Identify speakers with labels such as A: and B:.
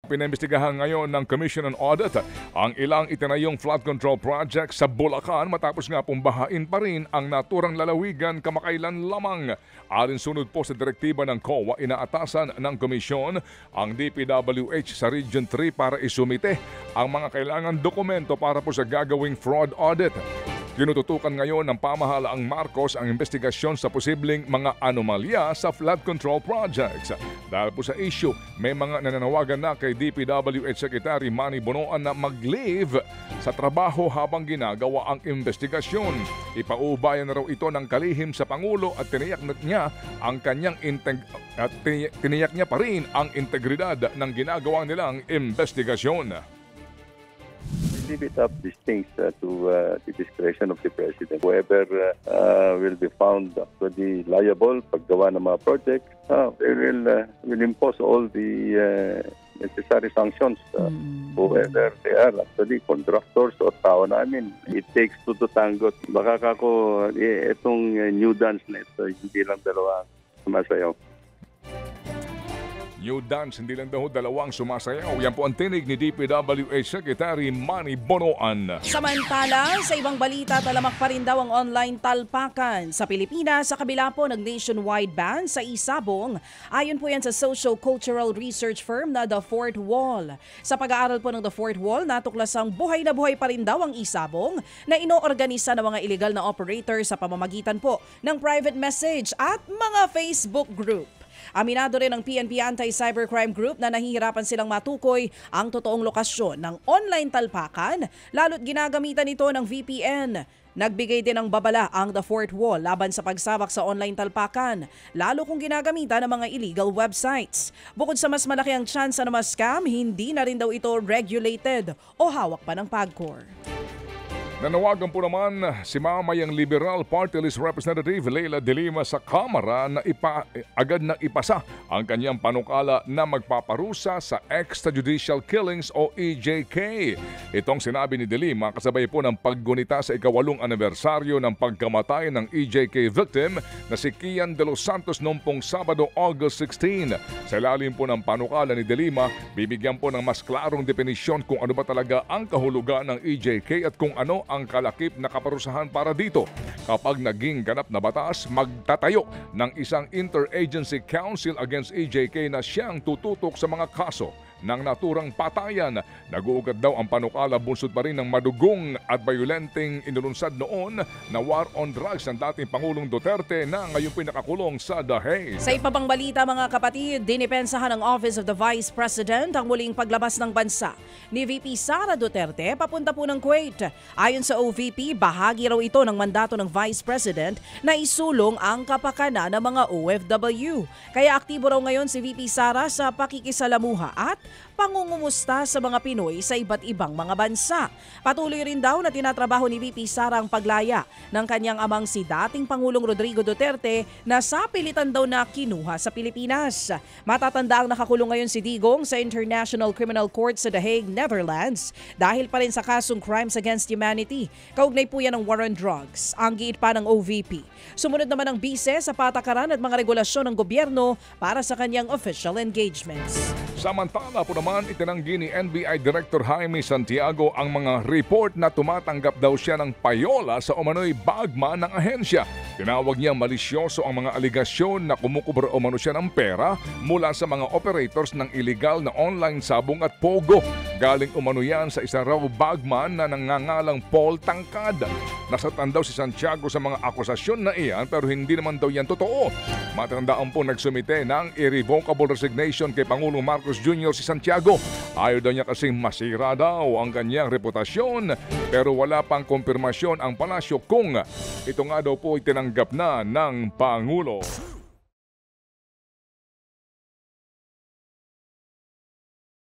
A: Pinaimbestigahan ngayon ng Commission on Audit ang ilang itinayong flood control project sa Bulacan matapos nga pumbahain pa rin ang naturang lalawigan kamakailan lamang. Alinsunod po sa direktiba ng COA, inaatasan ng komisyon ang DPWH sa Region 3 para isumite ang mga kailangan dokumento para po sa gagawing fraud audit. Tinututukan ngayon ng pamahalaang Marcos ang investigasyon sa posibleng mga anomalya sa flood control projects. Dahil po sa issue, may mga nananawagan na kay DPWH Secretary Manny Bonoan na mag-leave sa trabaho habang ginagawa ang investigasyon. Ipaubayan na raw ito ng kalihim sa Pangulo at tiniyak niya pa rin ang integridad ng ginagawa nilang investigasyon.
B: Leave it up these things to the discretion of the President. Whoever will be found actually liable paggawa ng mga project, they will impose all the necessary sanctions. Whoever they are, actually contractors o tao namin. It takes two to tango. Baka kako itong new dance na ito, hindi lang dalawang sumasayaw.
A: New dance, hindi lang daw dalawang sumasayaw. Yan po ang tinig ni DPWH Secretary Manny Bonoan.
C: Samantala, sa ibang balita, talamak pa rin daw ang online talpakan sa Pilipinas sa kabila po ng nationwide ban sa isabong. Ayon po yan sa socio-cultural research firm na The Fourth Wall. Sa pag-aaral po ng The Fourth Wall, natuklasang buhay na buhay pa rin daw ang isabong na inoorganisa ng mga illegal na operator sa pamamagitan po ng private message at mga Facebook group. Aminado rin ng PNP Anti-Cybercrime Group na nahihirapan silang matukoy ang totoong lokasyon ng online talpakan, lalo't ginagamitan ito ng VPN. Nagbigay din ng babala ang The Fourth Wall laban sa pagsabak sa online talpakan, lalo kung ginagamitan ng mga illegal websites. Bukod sa mas malaki ang tsansa na ma-scam, hindi na rin daw ito regulated o hawak pa ng PAGCOR.
A: Nanawagan po naman si mamayang Liberal Party List Representative Leila De Lima sa Kamara na agad na ipasa ang kanyang panukala na magpaparusa sa extrajudicial killings o EJK. Itong sinabi ni De Lima kasabay po ng paggunita sa ika-8 anibersaryo ng pagkamatay ng EJK victim na si Kian De Los Santos noong pong Sabado, August 16. Sa ilalim po ng panukala ni De Lima, bibigyan po ng mas klarong definisyon kung ano ba talaga ang kahulugan ng EJK at kung ano ang kalakip na kaparusahan para dito. Kapag naging ganap na batas, magtatayo ng isang Interagency Council against EJK na siyang tututok sa mga kaso ng naturang patayan. Nag-uugat daw ang panukala bunsod pa rin ng madugong at violenteng inulunsad noon na war on drugs ng dating Pangulong Duterte na ngayon pinakakulong sa The Hague.
C: Sa ipabang balita mga kapatid, dinipensahan ng Office of the Vice President ang muling paglabas ng bansa ni VP Sara Duterte papunta po ng Kuwait. Ayon sa OVP, bahagi raw ito ng mandato ng Vice President na isulong ang kapakanan ng mga OFW. Kaya aktibo raw ngayon si VP Sara sa pakikisalamuha at pangungumusta sa mga Pinoy sa iba't ibang mga bansa. Patuloy rin daw na tinatrabaho ni VP Sara ang paglaya ng kanyang amang si dating Pangulong Rodrigo Duterte na sa pilitan daw na kinuha sa Pilipinas. Matatanda ang nakakulong ngayon si Digong sa International Criminal Court sa The Hague, Netherlands dahil pa rin sa kasong crimes against humanity. Kaugnay po yan ng war on drugs, ang giit pa ng OVP. Sumunod naman ang bise sa patakaran at mga regulasyon ng gobyerno para sa kanyang official engagements.
A: Samantala po naman, itinanggi ni NBI Director Jaime Santiago ang mga report na tumatanggap daw siya ng payola sa umano'y bagman ng ahensya. Tinawag niya malisyoso ang mga aligasyon na kumukubra umano siya ng pera mula sa mga operators ng illegal na online sabong at pogo. Galing umano yan sa isang raw bagman na nangangalang Paul Tangkad. Nasaktan daw si Santiago sa mga akusasyon na iyan pero hindi naman daw yan totoo. Matandaan po nagsumite ng irrevocable resignation kay Pangulong Marcos Jr. si Santiago. Ayaw daw niya kasing masira daw ang kanyang reputasyon pero wala pang kumpirmasyon ang palasyo kung ito nga daw po itinanggap na ng Pangulo.